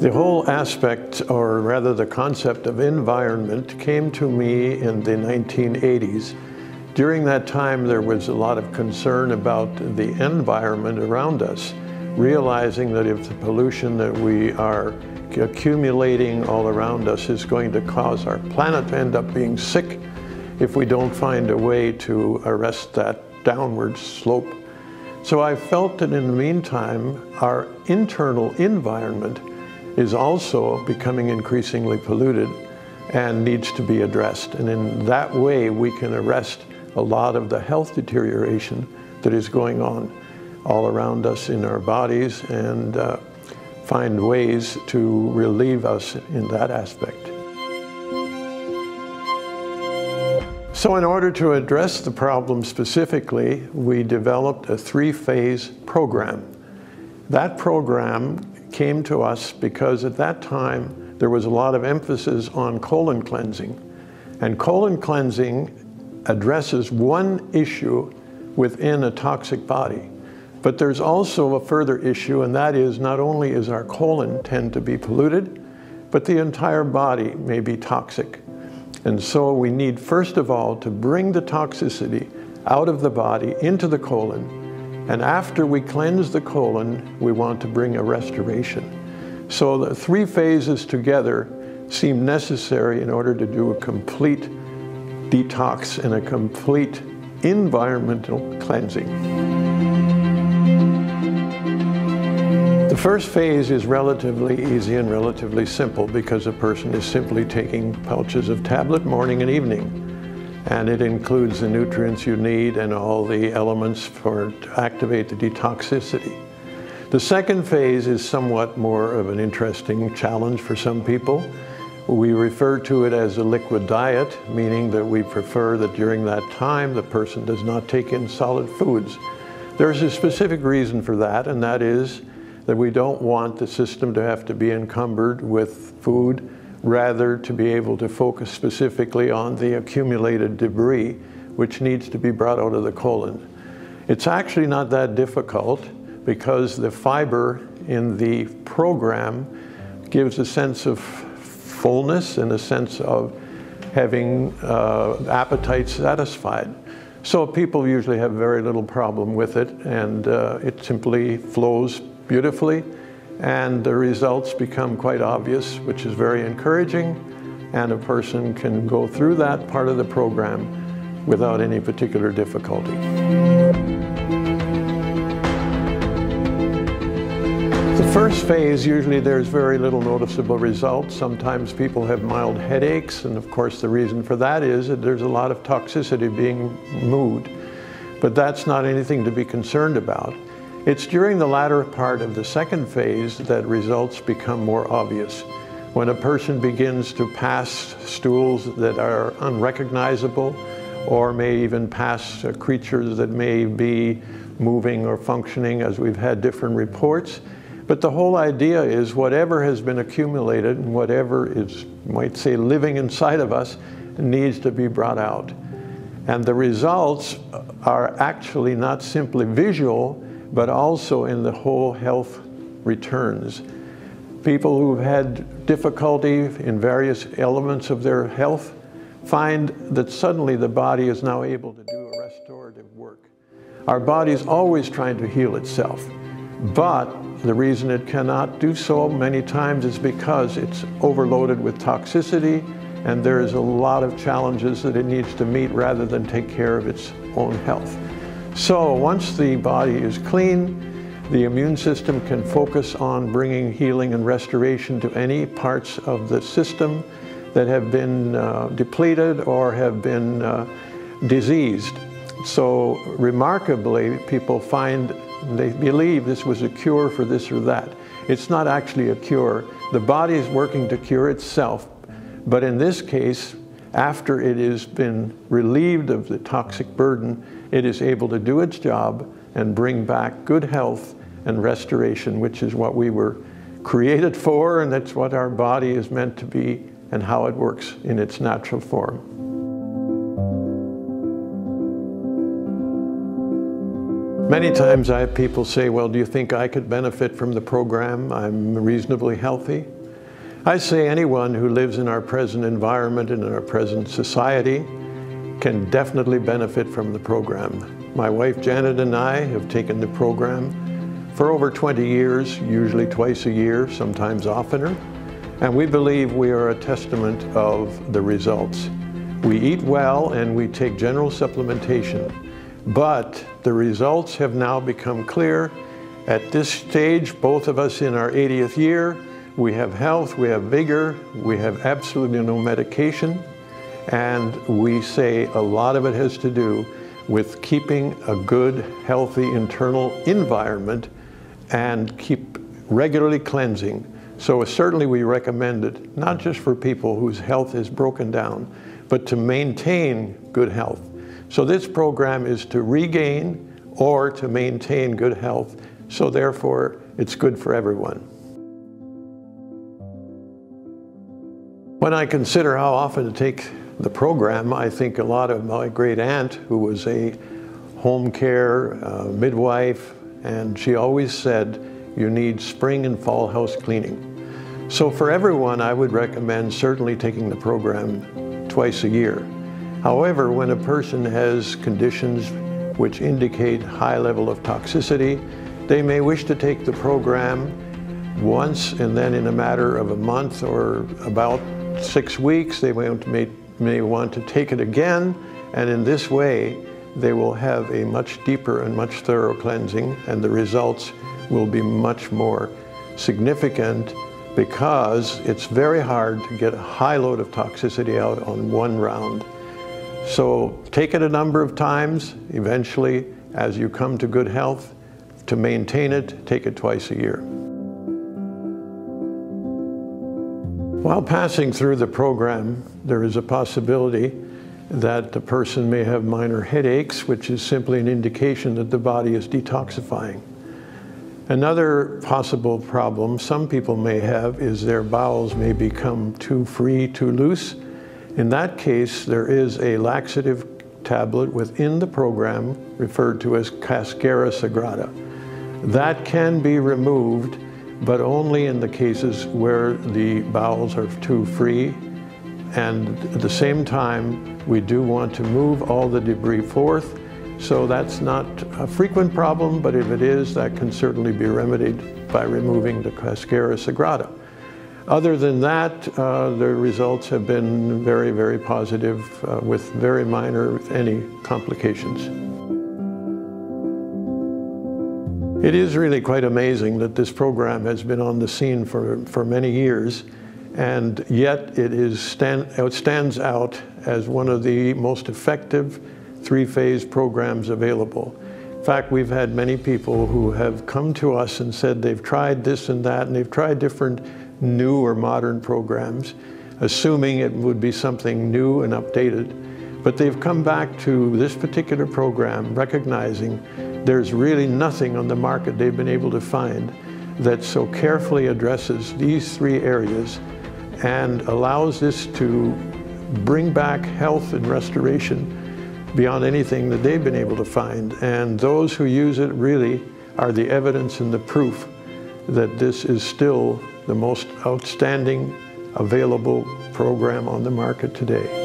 The whole aspect, or rather the concept of environment, came to me in the 1980s. During that time, there was a lot of concern about the environment around us, realizing that if the pollution that we are accumulating all around us is going to cause our planet to end up being sick if we don't find a way to arrest that downward slope. So I felt that in the meantime, our internal environment is also becoming increasingly polluted and needs to be addressed. And in that way, we can arrest a lot of the health deterioration that is going on all around us in our bodies and find ways to relieve us in that aspect. So in order to address the problem specifically, we developed a 3-phase program. That program came to us because at that time there was a lot of emphasis on colon cleansing. And colon cleansing addresses one issue within a toxic body. But there's also a further issue, and that is not only is our colon tend to be polluted, but the entire body may be toxic. And so we need, first of all, to bring the toxicity out of the body into the colon. And after we cleanse the colon, we want to bring a restoration. So the 3 phases together seem necessary in order to do a complete detox and a complete environmental cleansing. The first phase is relatively easy and relatively simple because a person is simply taking pouches of tablet morning and evening. And it includes the nutrients you need and all the elements to activate the detoxicity. The second phase is somewhat more of an interesting challenge for some people. We refer to it as a liquid diet, meaning that we prefer that during that time the person does not take in solid foods. There's a specific reason for that, and that is that we don't want the system to have to be encumbered with food, rather to be able to focus specifically on the accumulated debris which needs to be brought out of the colon. It's actually not that difficult because the fiber in the program gives a sense of fullness and a sense of having appetite satisfied. So people usually have very little problem with it, and it simply flows beautifully, and the results become quite obvious, which is very encouraging, and a person can go through that part of the program without any particular difficulty. The first phase, usually there's very little noticeable results. Sometimes people have mild headaches, and of course the reason for that is that there's a lot of toxicity being moved, but that's not anything to be concerned about. It's during the latter part of the second phase that results become more obvious. When a person begins to pass stools that are unrecognizable, or may even pass creatures that may be moving or functioning, as we've had different reports. But the whole idea is whatever has been accumulated and whatever is, you might say, living inside of us needs to be brought out. And the results are actually not simply visual, but also in the whole health returns. People who've had difficulty in various elements of their health find that suddenly the body is now able to do a restorative work. Our body is always trying to heal itself, but the reason it cannot do so many times is because it's overloaded with toxicity, and there is a lot of challenges that it needs to meet rather than take care of its own health. So once the body is clean, the immune system can focus on bringing healing and restoration to any parts of the system that have been depleted or have been diseased. So remarkably, people find they believe this was a cure for this or that. It's not actually a cure. The body is working to cure itself, but in this case, after it has been relieved of the toxic burden, it is able to do its job and bring back good health and restoration, which is what we were created for, and that's what our body is meant to be and how it works in its natural form. Many times I have people say, well, do you think I could benefit from the program? I'm reasonably healthy. I say anyone who lives in our present environment and in our present society can definitely benefit from the program. My wife Janet and I have taken the program for over 20 years, usually twice a year, sometimes oftener, and we believe we are a testament of the results. We eat well and we take general supplementation, but the results have now become clear. At this stage, both of us in our 80th year, we have health, we have vigor, we have absolutely no medication, and we say a lot of it has to do with keeping a good, healthy internal environment and keep regularly cleansing. So certainly we recommend it, not just for people whose health is broken down, but to maintain good health. So this program is to regain or to maintain good health, so therefore it's good for everyone. When I consider how often to take the program, I think a lot of my great aunt, who was a home care midwife, and she always said, you need spring and fall house cleaning. So for everyone, I would recommend certainly taking the program twice a year. However, when a person has conditions which indicate high level of toxicity, they may wish to take the program once, and then in a matter of a month or about 6 weeks, they may want to take it again, and in this way, they will have a much deeper and much thorough cleansing, and the results will be much more significant, because it's very hard to get a high load of toxicity out on one round. So take it a number of times. Eventually, as you come to good health, to maintain it, take it twice a year. While passing through the program, there is a possibility that the person may have minor headaches, which is simply an indication that the body is detoxifying. Another possible problem some people may have is their bowels may become too free, too loose. In that case, there is a laxative tablet within the program referred to as cascara sagrada. That can be removed, but only in the cases where the bowels are too free. And at the same time, we do want to move all the debris forth. So that's not a frequent problem, but if it is, that can certainly be remedied by removing the cascara sagrada. Other than that, the results have been very, very positive with very minor, if any, complications. It is really quite amazing that this program has been on the scene for many years, and yet it stands out as one of the most effective three-phase programs available. In fact, we've had many people who have come to us and said they've tried this and that, and they've tried different new or modern programs, assuming it would be something new and updated. But they've come back to this particular program recognizing there's really nothing on the market they've been able to find that so carefully addresses these three areas and allows this to bring back health and restoration beyond anything that they've been able to find. And those who use it really are the evidence and the proof that this is still the most outstanding available program on the market today.